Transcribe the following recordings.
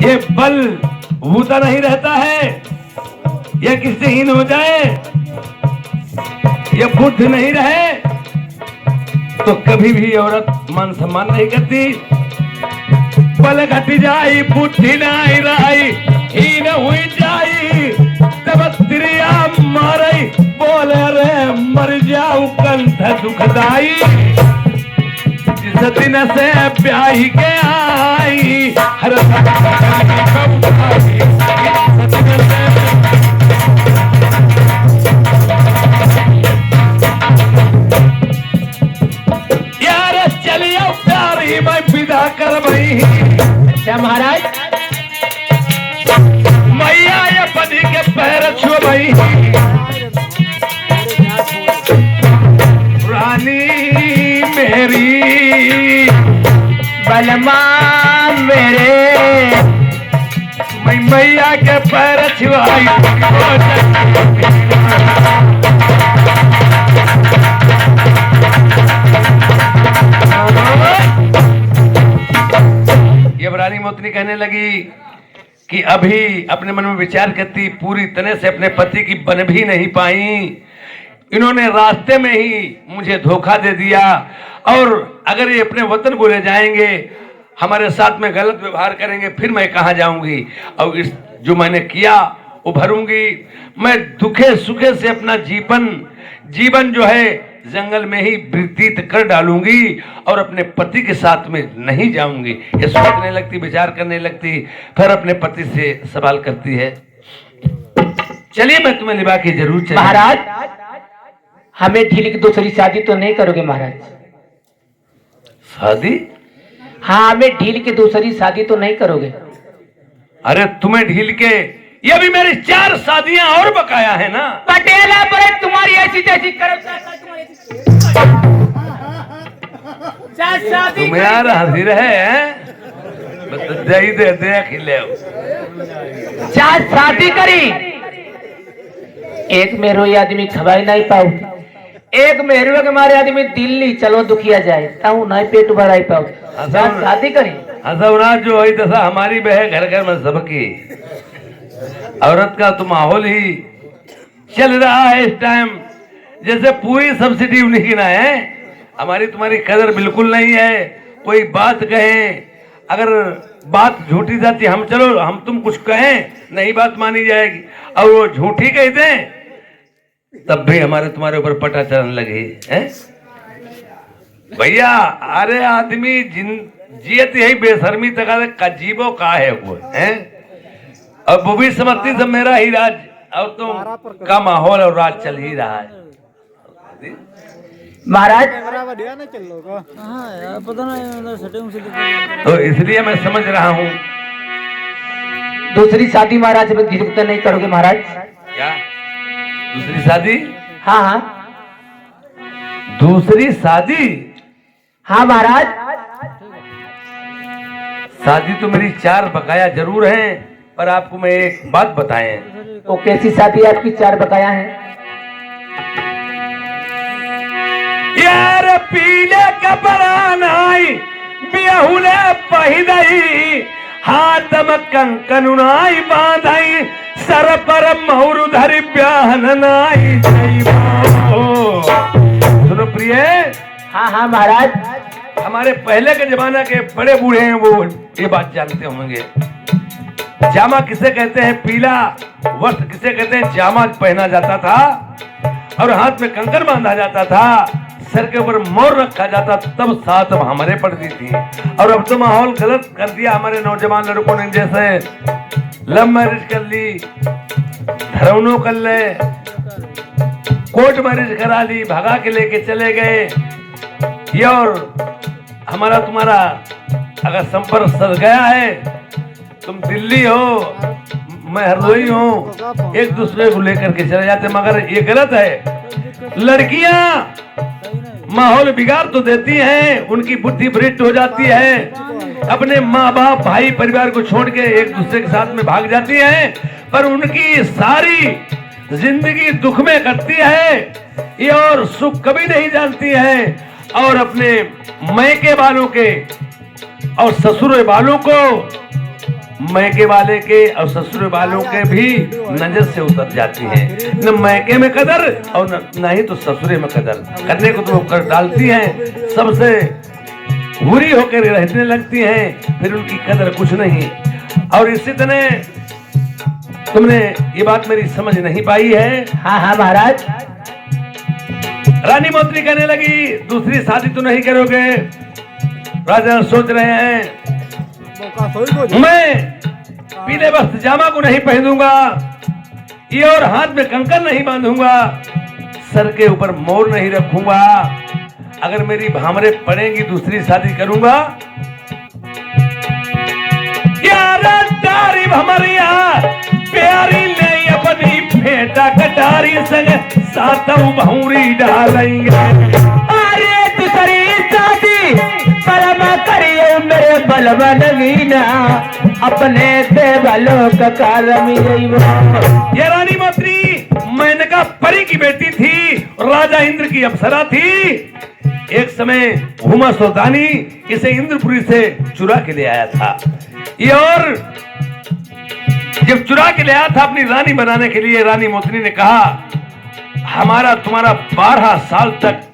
ये बल भूता नहीं रहता है, ये किससे हीन हो जाए, ये बुद्ध नहीं रहे तो कभी भी औरत मान सम्मान नहीं करती। बल घट जाई बुद्धि नहीं रही, हीन हुई जाई तब त्रिया मारई, बोले रे मर जाऊ कंठ दुखदाई। जिस दिन से ब्याही के आई हर यार चलिए प्यारी मैं विदा कर भाई। क्या महाराज? मैया ये पति के पैर छुओ भाई। रानी मेरी बलमान मेरे, मैं मैया के पैर छुआई। ये रानी मोतनी कहने लगी कि अभी अपने मन में विचार करती, पूरी तरह से अपने पति की बन भी नहीं पाई। इन्होंने रास्ते में ही मुझे धोखा दे दिया, और अगर ये अपने वतन को ले जाएंगे, हमारे साथ में गलत व्यवहार करेंगे, फिर मैं कहाँ जाऊंगी। और इस जो मैंने किया वो भरूंगी। मैं दुखे सुखे से अपना जीवन जो है जंगल में ही व्यतीत कर डालूंगी, और अपने पति के साथ में नहीं जाऊंगी। ये सोचने लगती, विचार करने लगती, फिर अपने पति से सवाल करती है, चलिए मैं तुम्हें निभा के जरूर चलिए। महाराज हमें ढील की दूसरी शादी तो नहीं करोगे महाराज? शादी? हाँ, हमें ढील की दूसरी शादी तो नहीं करोगे? अरे तुम्हें ढील के, ये भी मेरी 4 शादियां और बकाया है ना। पटेला पर तुम्हारी ऐसी तैसी करो शादी तुम यार हंसी रहे हैं, दही दे खिले। 4 शादी करी, एक मेरो ये आदमी खवाई नहीं पाऊ, एक मेहरुआ के मारे आदमी दिल्ली चलो दुखिया जाए ताऊ नहीं पेट भराई पाऊ। 4 शादी करी। हसवना जो हुई दशा हमारी बह घर घर में सबकी। औरत का तो माहौल ही चल रहा है इस टाइम, जैसे पूरी सब्सिडी उन्हीं की ना है। हमारी तुम्हारी कदर बिल्कुल नहीं है। कोई बात कहें, अगर बात झूठी जाती, हम तुम कुछ कहें नहीं बात मानी जाएगी, और वो झूठी कह दें तब भी हमारे तुम्हारे ऊपर पटा चलने लगे हैं भैया। अरे आदमी जियत यही बेशर्मी तक का जीवो का है वो है, और वो भी समझती सब मेरा ही राज और तुम का माहौल और राज चल ही रहा है। महाराज तो इसलिए मैं समझ रहा हूँ। दूसरी शादी महाराज तो नहीं करोगे महाराज? क्या दूसरी शादी? हाँ हाँ दूसरी शादी? हाँ महाराज। शादी तो मेरी 4 बकाया जरूर हैं, पर आपको मैं एक बात बताएं। तो कैसी शादी आपकी 4 बकाया है? यार पीले कपड़ा नाई बिहुले पहिदई, हाथ में कंकन नाई बांधई, सर पर मोहर धरि ब्याहन नाई जइबो। सुनो प्रिय। हाँ हाँ महाराज। हमारे पहले के जमाना के बड़े बूढ़े हैं, वो ये बात जानते होंगे। जामा किसे कहते हैं? पीला वस्त्र किसे कहते हैं? जामा पहना जाता था, और हाथ में कंकन बांधा जाता था, सर के ऊपर मोर रखा जाता, तब साथ हमारे पड़ती थी। और अब तो माहौल गलत कर दिया हमारे नौजवान लड़कों ने, जैसे लव मैरिज कर ली, धरौनो कर ले, कोर्ट मैरिज करा ली, भगा के लेके चले गए। ये और हमारा तुम्हारा अगर संपर्क सद गया है, तुम दिल्ली हो मैं हरदोई हूँ, एक दूसरे को लेकर के चले जाते, मगर ये गलत है। लड़कियां माहौल बिगाड़ तो देती हैं, उनकी बुद्धि भ्रष्ट हो जाती है, अपने माँ बाप भाई परिवार को छोड़ के एक दूसरे के साथ में भाग जाती हैं, पर उनकी सारी जिंदगी दुख में कटती है ये, और सुख कभी नहीं जानती है। और अपने मैके वालों के और ससुर वालों को मैके वाले के और ससुर वालों के भी नजर से उतर जाती हैं। न मैके में कदर और न ही तो ससुरे में कदर करने को तो कर डालती हैं, सबसे बुरी होकर रहने लगती हैं, फिर उनकी कदर कुछ नहीं। और इसी तरह तुमने ये बात मेरी समझ नहीं पाई है। हाँ हाँ महाराज। रानी मोतनी कहने लगी दूसरी शादी तो नहीं करोगे? राजा सोच रहे हैं मैं पीले वस्त्र जामा को नहीं पहनूंगा, ये और हाथ में कंकन नहीं बांधूंगा, सर के ऊपर मोर नहीं रखूंगा, अगर मेरी भामरे पड़ेंगी दूसरी शादी करूंगा। यार तारी भमरिया प्यारी ले अपनी फेटा कटारी संग सातों भौरी डालेंगे। अरे दूसरी शादी बलमा करियो मेरे बलवा नगीना, अपने देवलों का कारम ये रानी मोतनी मेनका परी की बेटी थी, राजा इंद्र की अप्सरा थी। एक समय हुमा सोदानी इसे इंद्रपुरी से चुरा के ले आया था। ये और जब चुरा के ले आया था अपनी रानी बनाने के लिए, रानी मोतनी ने कहा हमारा तुम्हारा 12 साल तक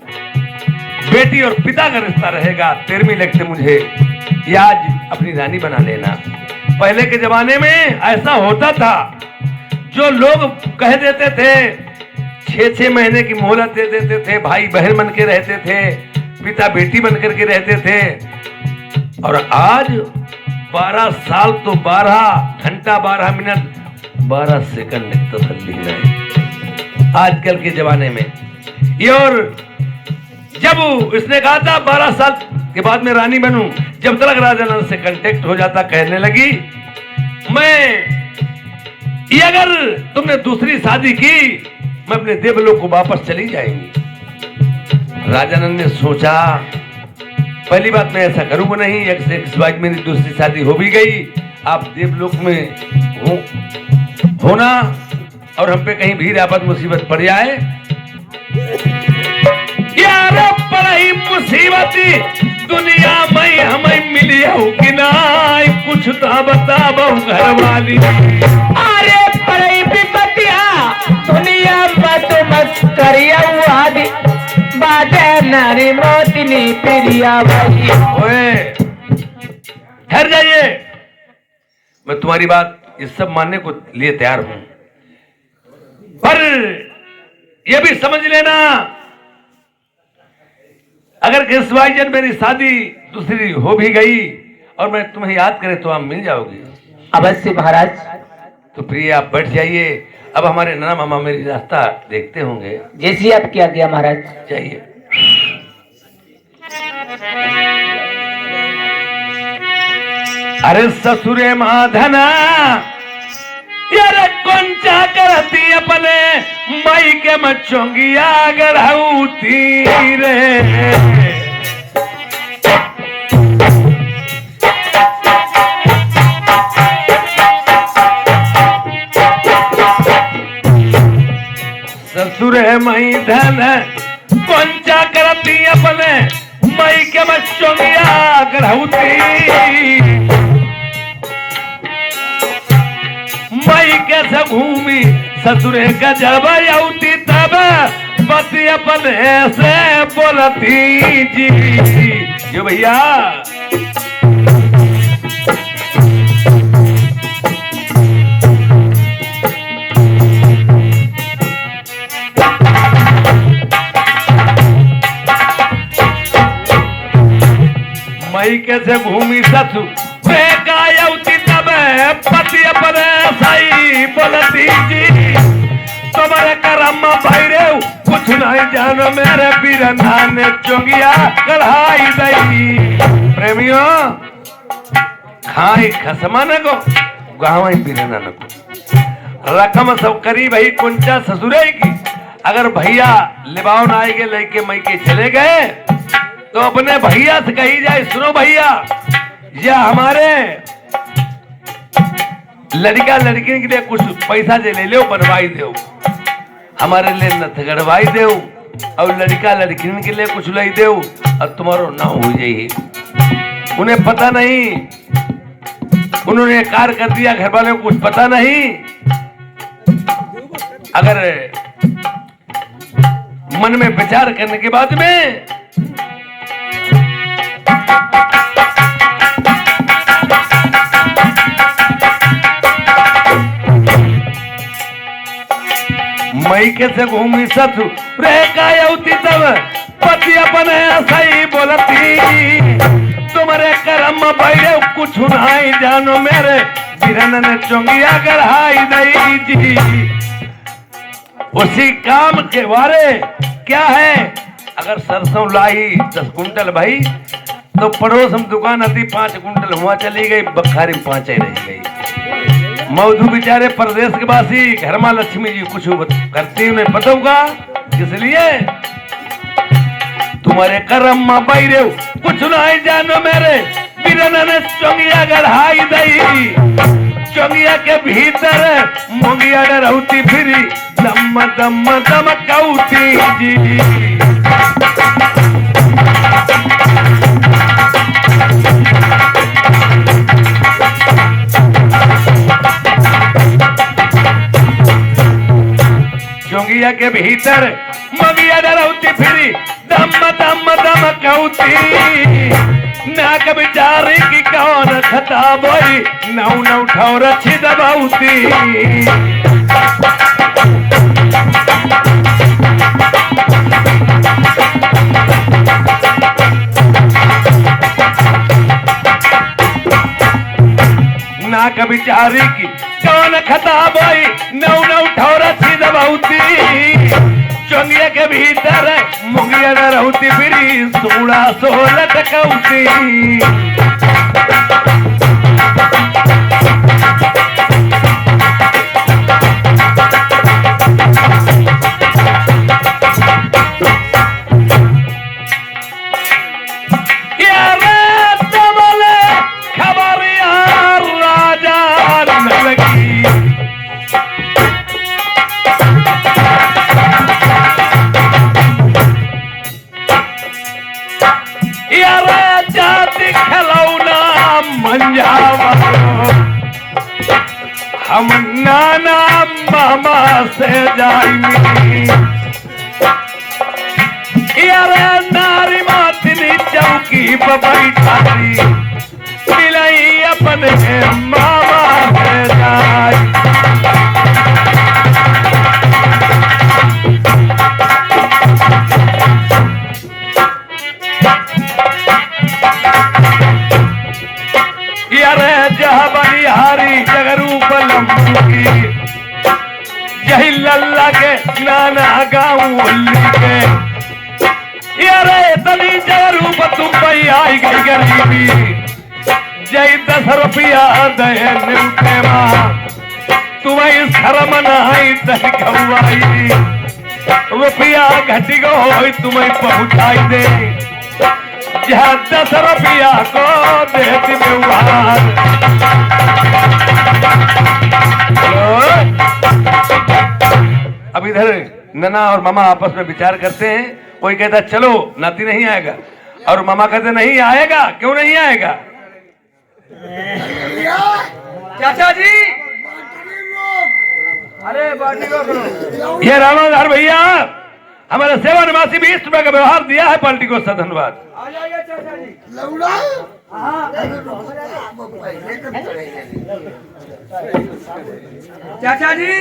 बेटी और पिता का रिश्ता रहेगा, 13वीं लगते मुझे ये आज अपनी रानी बना लेना। पहले के जमाने में ऐसा होता था, जो लोग कह देते थे 6-6 महीने की मोहलत दे देते थे, भाई बहन बन के रहते थे, पिता बेटी बन करके रहते थे। और आज 12 साल तो 12 घंटा 12 मिनट 12 सेकंड तसल्ली नहीं आजकल के जमाने में। ये और जब इसने कहा था 12 साल के बाद में रानी बनूं, जब तक राजा नल से कांटेक्ट हो जाता, कहने लगी ये अगर तुमने दूसरी शादी की मैं अपने देवलोक को वापस चली जाएंगी। राजा नल ने सोचा पहली बात मैं ऐसा करूंगा नहीं, एक से एक बाद मेरी दूसरी शादी हो भी गई, आप देवलोक में होना और हम पे कहीं भीड़ आपद मुसीबत पड़ जाए। यार बड़ी मुसीबत दुनिया में हमें मिली हो कि ना, कुछ तो बताओ घर वाली। अरे बड़ी विपत्तिया दुनिया मत मत करिया आदि बाटे नारी मोतनी प्रिया भाई। ओए ठहर जाइए, मैं तुम्हारी बात ये सब मानने को लिए तैयार हूं, पर ये भी समझ लेना अगर किसवाईजन मेरी शादी दूसरी हो भी गई और मैं तुम्हें याद करे तो आप मिल जाओगे। अवश्य महाराज। तो प्रिय आप बैठ जाइए, अब हमारे नाना मामा मेरी रास्ता देखते होंगे। जैसी आप क्या गया महाराज। चाहिए अरे ससुरे माधना यार कौनचा करती अपने मई के मचोंगिया गढ़ाऊती रे। ससुरे मई धन कौनचा करती अपने मई के मचोंगिया गढ़ाऊती, मई के से घूमी ससुरे का जब आउती तब पति अपने से बोलती जी। जो भैया मई के से घूमी ससुर तब पति अपने सही बोलती जी। तुम्हारे करम भाई रे कुछ नहीं जानो मेरे बीरना ने चोंगिया कढ़ाई दई। प्रेमियों खाई खसमा न को गाँव बीरना न को रकम सब करी भाई कुंचा ससुरे की। अगर भैया लिबाव न आएंगे लेके मई के चले गए तो अपने भैया से कही जाए सुनो भैया या हमारे लड़का लड़की के लिए कुछ पैसा दे ले लो बनवाई दो, हमारे लिए नथ गड़वाई दो और लड़का लड़की के लिए कुछ लाई दो और तुम्हारो ना हो जाइए। उन्हें पता नहीं उन्होंने कार्य कर दिया, घर वालों को कुछ पता नहीं। अगर मन में विचार करने के बाद में मई के से घूमी ससु रह कायौती तब पति अपन सही बोलती, तुम्हारे कर्म बैरे कुछ नहीं जानो मेरे बिरन ने चोंगिया गढ़ाई दई जी। उसी काम के बारे क्या है, अगर सरसों लाई 10 कुंटल भाई तो पड़ोस हम दुकान आती 5 कुंटल हुआ चली गई, बखारी 5 ही रह गई। मौधू बेचारे परदेश के वासी, घर में लक्ष्मी जी कुछ करती उन्हें पता होगा, इसलिए तुम्हारे कर्म में बैरे कुछ नहीं जानो मेरे बिरन ने चोंगिया गढ़ाई दई। चोंगिया के भीतर मोंगिया डरौती फिरी दम दम दमकौती जी। चोंगिया के भीतर मोंगिया डरौती फिरी दम दम दमकौती। नाक बिचारी की कौन खता बोई नौ नौ ठौर अच्छी दबाउती। नाक बिचारी की कौन खता बोई नौ नौ ठौर अच्छी दबाउती। चोंगिया के भीतर मुंगिया रहती फिरी 16 टकौती। हम नाना मामा से जाएंगे यार नारी मातनी चौकी पर बैठाई मिलाई अपने मामा से जाए। जहाँ बनिहारी जगरूप लंबू यही लल्ला के नाना गाँव के यारे तनी जगरूप तुम पे आई गई गरीबी जय 10 रुपया दे निमते माँ तुम्हें शर्म नहीं दही खवाई रुपया घटी गो तुम्हें पहुँचाई दे जहाँ 10 रुपया को देती व्यवहार। अब इधर नना और मामा आपस में विचार करते हैं। कोई कहता चलो नाती नहीं आएगा और मामा कहते नहीं आएगा। क्यों नहीं आएगा? चाचा जी अरे बाटी ये रामाधार भैया हमारे सेवा निवासी 20 रुपए का व्यवहार दिया है पार्टी को। धन्यवाद। आ जाइए चाचा जी। चाचा जी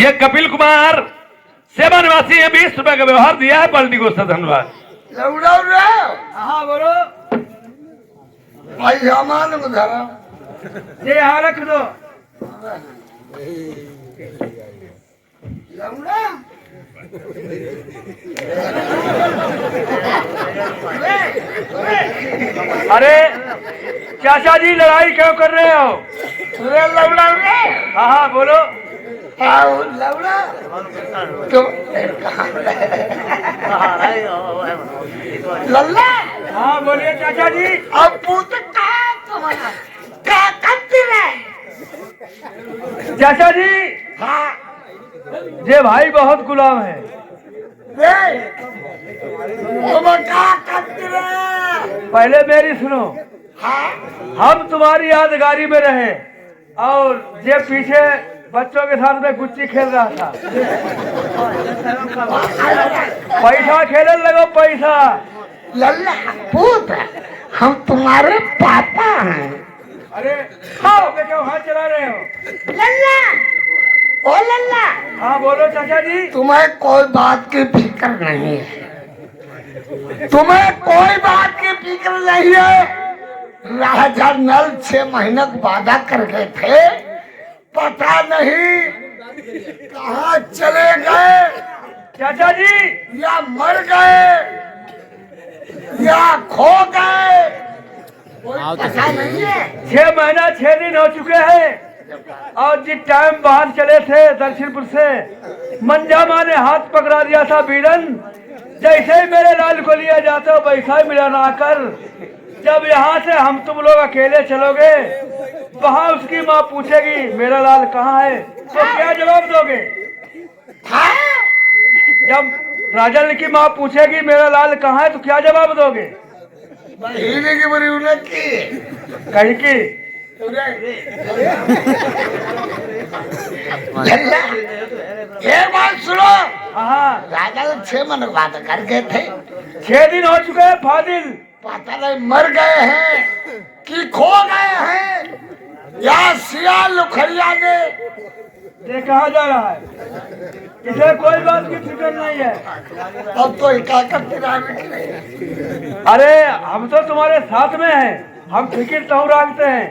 ये कपिल कुमार सेवा निवासी है 20 रुपए का व्यवहार दिया है पार्टी को। धन्यवाद। हाँ बोलो भाई सामान उधारा ये यहाँ रख दो। अरे चाचा जी लड़ाई क्यों कर रहे हो? हाँ हाँ बोलो। लल्ला हाँ बोलिए चाचा जी। अब पूछ क्या करती रहे? चाचा जी हाँ ये भाई बहुत गुलाम है। तुम क्या करती रहे? पहले मेरी सुनो। हाँ हम तुम्हारी यादगारी में रहे और ये पीछे बच्चों के साथ में गुच्ची खेल रहा था। पैसा खेलने लगो पैसा। लल्ला पुत्र हम तुम्हारे पापा हैं। अरे क्यों हाथ चला रहे हो? लल्ला ओ लल्ला हाँ बोलो चाचा जी। तुम्हें कोई बात की फिक्र नहीं है, तुम्हें कोई बात की फिक्र नहीं है। राजा नल 6 महीने का वादा कर गए थे, पता नहीं कहाँ चले गए। चाचा जी या मर गए या खो गए, कोई पता नहीं है। 6 महीना 6 दिन हो चुके हैं और जिस टाइम बाहर चले थे दक्षिणपुर से, मंजा माँ ने हाथ पकड़ा दिया था बीरन। जैसे ही मेरे लाल को लिया जाता वैसा ही मिला ना कर। जब यहाँ से हम तुम लोग अकेले चलोगे, वहाँ उसकी माँ पूछेगी मेरा लाल कहाँ है, तो क्या जवाब दोगे? जब राजन की माँ पूछेगी मेरा लाल कहाँ है, तो क्या जवाब दोगे? हीरे की बड़ी उन्नत की कहीं की ये बात सुनो। हाँ राजा तो 6 महीने का वादा कर गए थे, 6 दिन हो चुके हैं फादिल। पता नहीं मर गए हैं कि खो गए हैं या सियाल उखड़िया ने। ये कहाँ जा रहा है? इसे कोई बात की फिक्र नहीं है। अब तो एकाकर नहीं। अरे हम तो तुम्हारे साथ में हैं, हम फिक्र तो रखते हैं।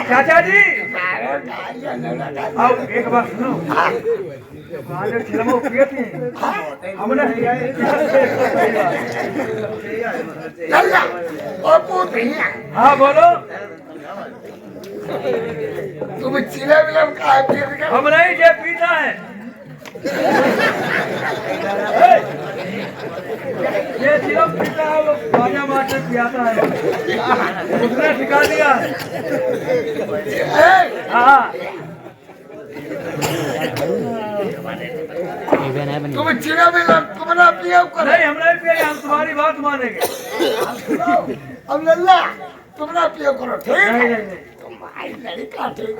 चाचा जी अब एक बात सुनो, हमने लल्ला और पूत भैया हाँ बोलो। तुम चिले मिले का है फिर क्या? हम नहीं जे पीता है, ये सिर्फ पीता है, वो बाजा मार के पियाता है, उसने सिखा दिया। हाँ तुम चिले मिले तुम ना पियो करो। नहीं हम नहीं पिएंगे, हम तुम्हारी बात मानेंगे। अब लल्ला तुम ना पियो करो, ठीक नहीं है? नहीं नहीं तुम्हारी लड़का ठीक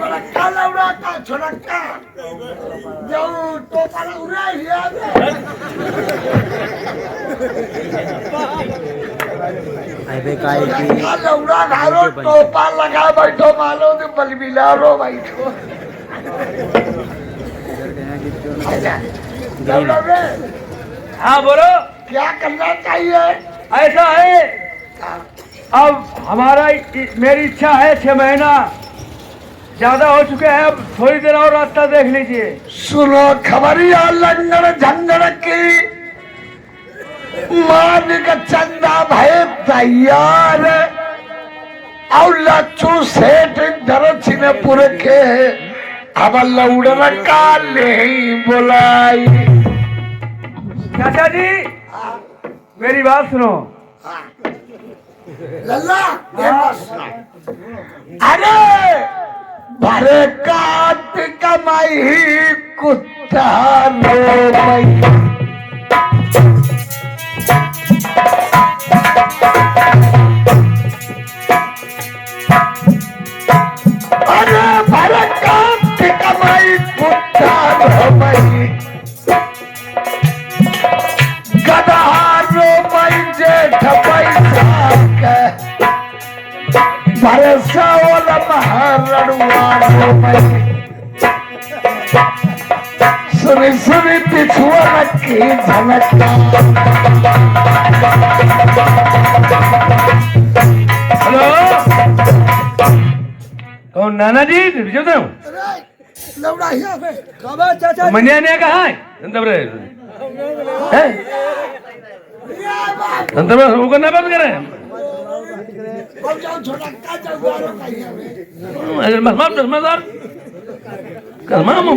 बड़का लौड़ा का छोड़का जो तो पर उड़ा ही है लौड़ा धारो टोपा लगा बैठो मालो तो बलबिला रो बैठो। लौड़ा रे हाँ बोलो। क्या करना चाहिए? ऐसा है अब हमारा मेरी इच्छा है 6 महीना ज्यादा हो चुके हैं, अब थोड़ी देर और रास्ता देख लीजिए। सुनो खबरिया लंगड़ झंगड़ की मालिक चंदा भय तैयार और लच्चू सेठ दरसिनपुर के अब लौड़ का ले बुलाई। चाचा जी मेरी बात सुनो। लल्ला ये बात सुनो। अरे भरे काट कमाई कुत्ता रो भाई। अरे भरे काट कमाई कुत्ता रो भाई। गदहारो भाई जेठ पैसा के भरसा वाला महारणवारो भाई। सुनी सुनी पिछुआ की झलकता। हेलो कौन? नाना जी जो तो लौड़ा ही चाचा मनिया ने कहा है वो करना बंद करें।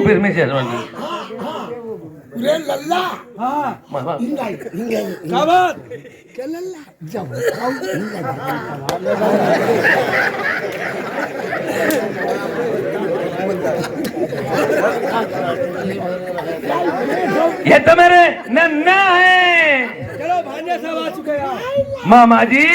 फिर में से लल्ला क्या बात? क्या लल्ला जब ये तो मेरे नन्ना है चलो भांजे सब आ चुके हैं। मामा जी